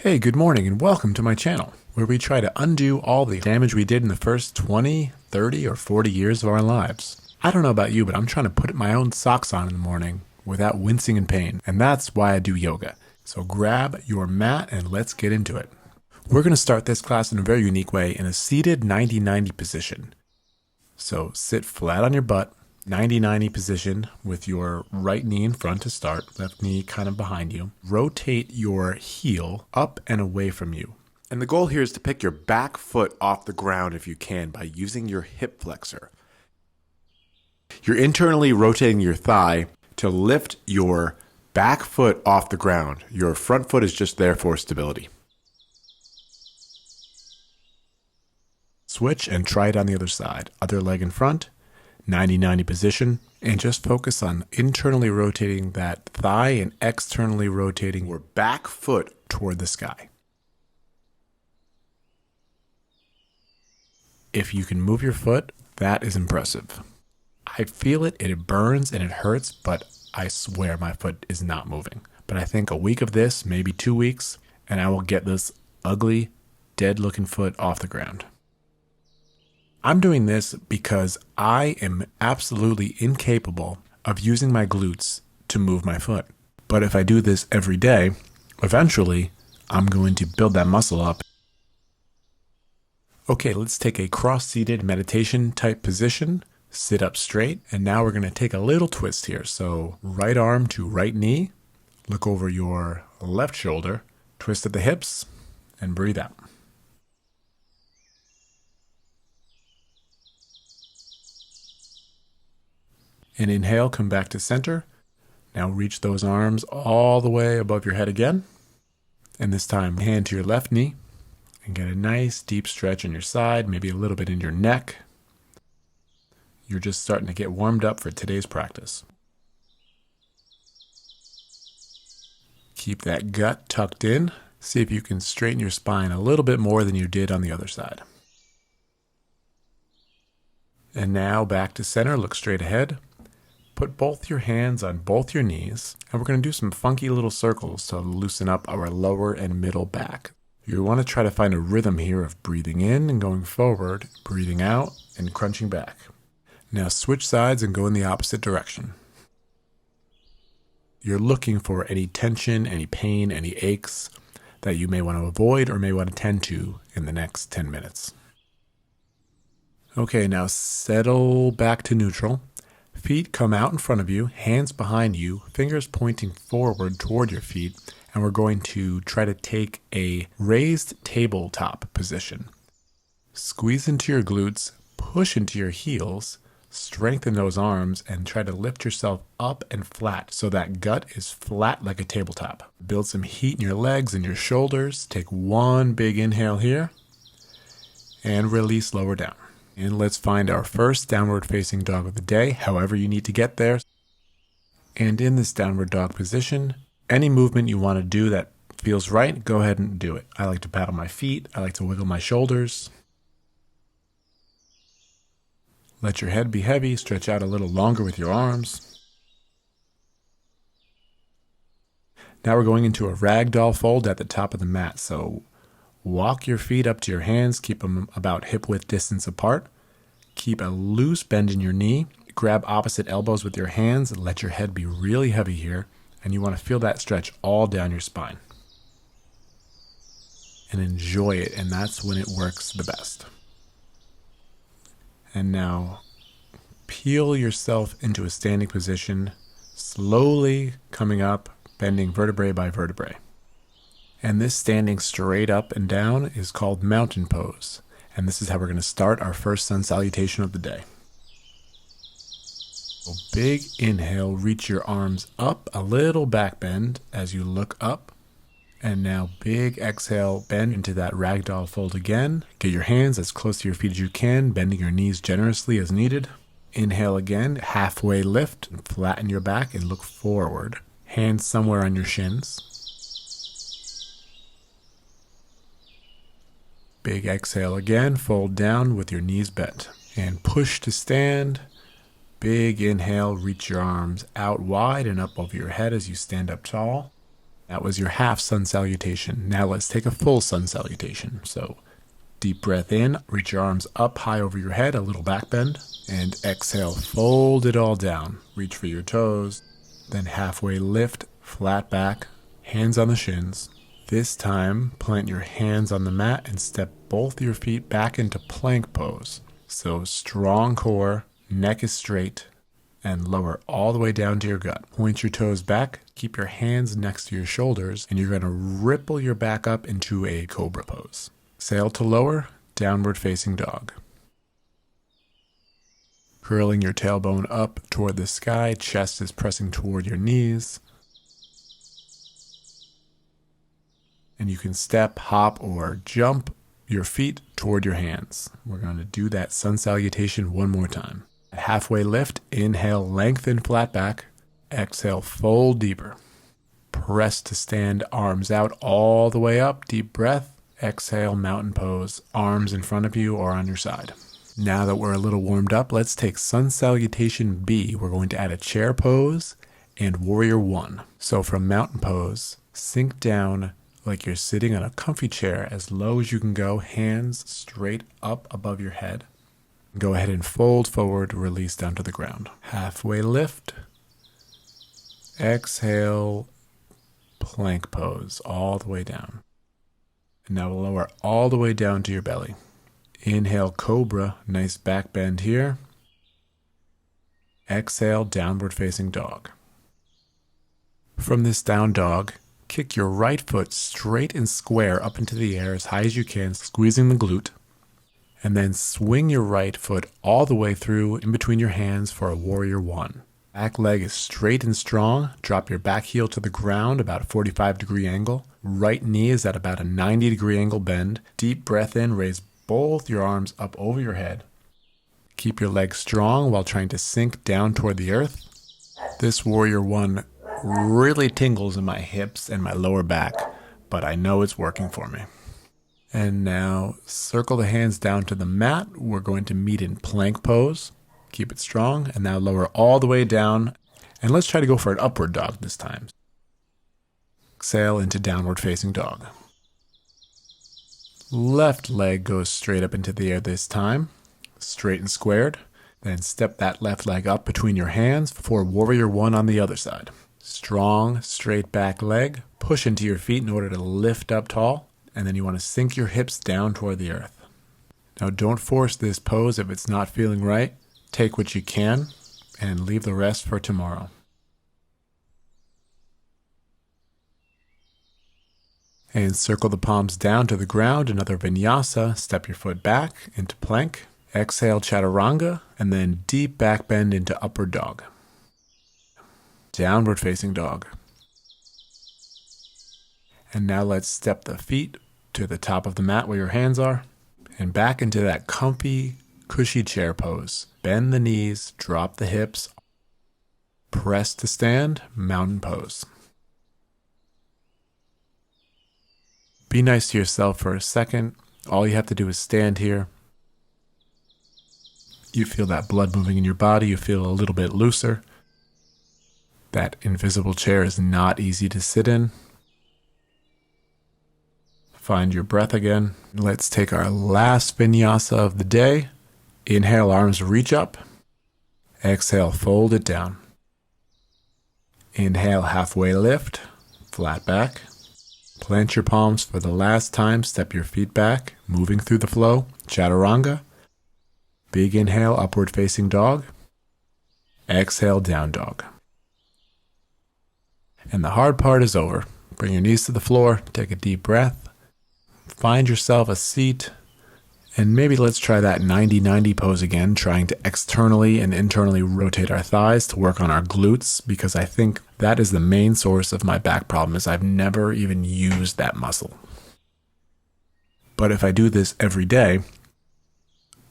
Hey, good morning and welcome to my channel, where we try to undo all the damage we did in the first 20, 30, or 40 years of our lives. I don't know about you, but I'm trying to put my own socks on in the morning without wincing in pain, and that's why I do yoga. So grab your mat and let's get into it. We're going to start this class in a very unique way in a seated 90-90 position. So sit flat on your butt, 90-90 position with your right knee in front to start, left knee kind of behind you. Rotate your heel up and away from you. And the goal here is to pick your back foot off the ground if you can by using your hip flexor. You're internally rotating your thigh to lift your back foot off the ground. Your front foot is just there for stability. Switch and try it on the other side. Other leg in front. 90-90 position, and just focus on internally rotating that thigh and externally rotating your back foot toward the sky. If you can move your foot, that is impressive. I feel it, it burns and it hurts, but I swear my foot is not moving. But I think a week of this, maybe 2 weeks, and I will get this ugly, dead-looking foot off the ground. I'm doing this because I am absolutely incapable of using my glutes to move my foot. But if I do this every day, eventually I'm going to build that muscle up. Okay, let's take a cross-seated meditation type position. Sit up straight, and now we're going to take a little twist here. So right arm to right knee, look over your left shoulder, twist at the hips, and breathe out. And inhale, come back to center. Now reach those arms all the way above your head again. And this time, hand to your left knee and get a nice deep stretch in your side, maybe a little bit in your neck. You're just starting to get warmed up for today's practice. Keep that gut tucked in. See if you can straighten your spine a little bit more than you did on the other side. And now back to center, look straight ahead. Put both your hands on both your knees, and we're going to do some funky little circles to loosen up our lower and middle back. You want to try to find a rhythm here of breathing in and going forward, breathing out and crunching back. Now switch sides and go in the opposite direction. You're looking for any tension, any pain, any aches that you may want to avoid or may want to tend to in the next 10 minutes. Okay, now settle back to neutral. Feet come out in front of you, hands behind you, fingers pointing forward toward your feet, and we're going to try to take a raised tabletop position. Squeeze into your glutes, push into your heels, strengthen those arms, and try to lift yourself up and flat so that gut is flat like a tabletop. Build some heat in your legs and your shoulders. Take one big inhale here, and release lower down. And let's find our first downward facing dog of the day, however you need to get there. And in this downward dog position, any movement you want to do that feels right, go ahead and do it. I like to paddle my feet. I like to wiggle my shoulders. Let your head be heavy. Stretch out a little longer with your arms. Now we're going into a ragdoll fold at the top of the mat. So walk your feet up to your hands, keep them about hip-width distance apart. Keep a loose bend in your knee. Grab opposite elbows with your hands and let your head be really heavy here. And you want to feel that stretch all down your spine. And enjoy it, and that's when it works the best. And now peel yourself into a standing position, slowly coming up, bending vertebrae by vertebrae. And this standing straight up and down is called mountain pose. And this is how we're going to start our first sun salutation of the day. So big inhale, reach your arms up, a little back bend as you look up. And now big exhale, bend into that ragdoll fold again. Get your hands as close to your feet as you can, bending your knees generously as needed. Inhale again, halfway lift, and flatten your back and look forward. Hands somewhere on your shins. Big exhale again, fold down with your knees bent. And push to stand. Big inhale, reach your arms out wide and up over your head as you stand up tall. That was your half sun salutation. Now let's take a full sun salutation. So deep breath in, reach your arms up high over your head, a little back bend, and exhale, fold it all down. Reach for your toes, then halfway lift, flat back, hands on the shins. This time, plant your hands on the mat and step both your feet back into plank pose. So strong core, neck is straight, and lower all the way down to your gut. Point your toes back, keep your hands next to your shoulders, and you're going to ripple your back up into a cobra pose. Sail to lower, downward facing dog. Curling your tailbone up toward the sky, chest is pressing toward your knees. And you can step, hop, or jump your feet toward your hands. We're going to do that sun salutation one more time. Halfway lift, inhale, lengthen flat back. Exhale, fold deeper. Press to stand, arms out all the way up. Deep breath. Exhale, mountain pose. Arms in front of you or on your side. Now that we're a little warmed up, let's take sun salutation B. We're going to add a chair pose and warrior one. So from mountain pose, sink down like you're sitting on a comfy chair as low as you can go, hands straight up above your head. Go ahead and fold forward, release down to the ground. Halfway lift. Exhale, plank pose all the way down. And now we'll lower all the way down to your belly. Inhale, cobra, nice back bend here. Exhale, downward facing dog. From this down dog, kick your right foot straight and square up into the air as high as you can, squeezing the glute. And then swing your right foot all the way through in between your hands for a warrior one. Back leg is straight and strong. Drop your back heel to the ground, about a 45-degree angle. Right knee is at about a 90-degree angle bend. Deep breath in, raise both your arms up over your head. Keep your legs strong while trying to sink down toward the earth. This warrior one really tingles in my hips and my lower back, but I know it's working for me. And now circle the hands down to the mat. We're going to meet in plank pose. Keep it strong. And now lower all the way down. And let's try to go for an upward dog this time. Exhale into downward facing dog. Left leg goes straight up into the air this time. Straight and squared. Then step that left leg up between your hands for warrior one on the other side. Strong, straight back leg. Push into your feet in order to lift up tall. And then you want to sink your hips down toward the earth. Now don't force this pose if it's not feeling right. Take what you can and leave the rest for tomorrow. And circle the palms down to the ground, another vinyasa. Step your foot back into plank. Exhale, chaturanga, and then deep back bend into upward dog. Downward facing dog. And now let's step the feet to the top of the mat where your hands are and back into that comfy, cushy chair pose. Bend the knees, drop the hips, press to stand, mountain pose. Be nice to yourself for a second. All you have to do is stand here. You feel that blood moving in your body. You feel a little bit looser. That invisible chair is not easy to sit in. Find your breath again. Let's take our last vinyasa of the day. Inhale, arms reach up. Exhale, fold it down. Inhale, halfway lift, flat back. Plant your palms for the last time. Step your feet back, moving through the flow. Chaturanga. Big inhale, upward facing dog. Exhale, down dog. And the hard part is over. Bring your knees to the floor. Take a deep breath. Find yourself a seat, and maybe let's try that 90-90 pose again, trying to externally and internally rotate our thighs to work on our glutes, because I think that is the main source of my back problem, is I've never even used that muscle. But if I do this every day,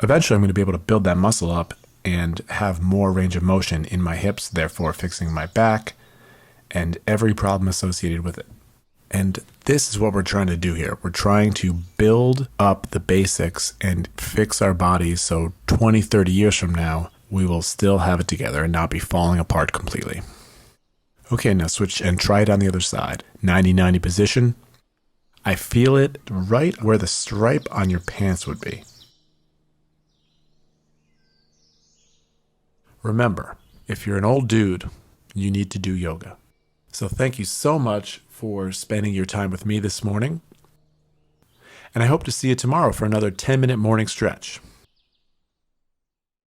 eventually I'm going to be able to build that muscle up and have more range of motion in my hips, therefore fixing my back and every problem associated with it. And this is what we're trying to do here. We're trying to build up the basics and fix our bodies so 20, 30 years from now, we will still have it together and not be falling apart completely. Okay, now switch and try it on the other side. 90-90 position. I feel it right where the stripe on your pants would be. Remember, if you're an old dude, you need to do yoga. So thank you so much for spending your time with me this morning. And I hope to see you tomorrow for another 10-minute morning stretch.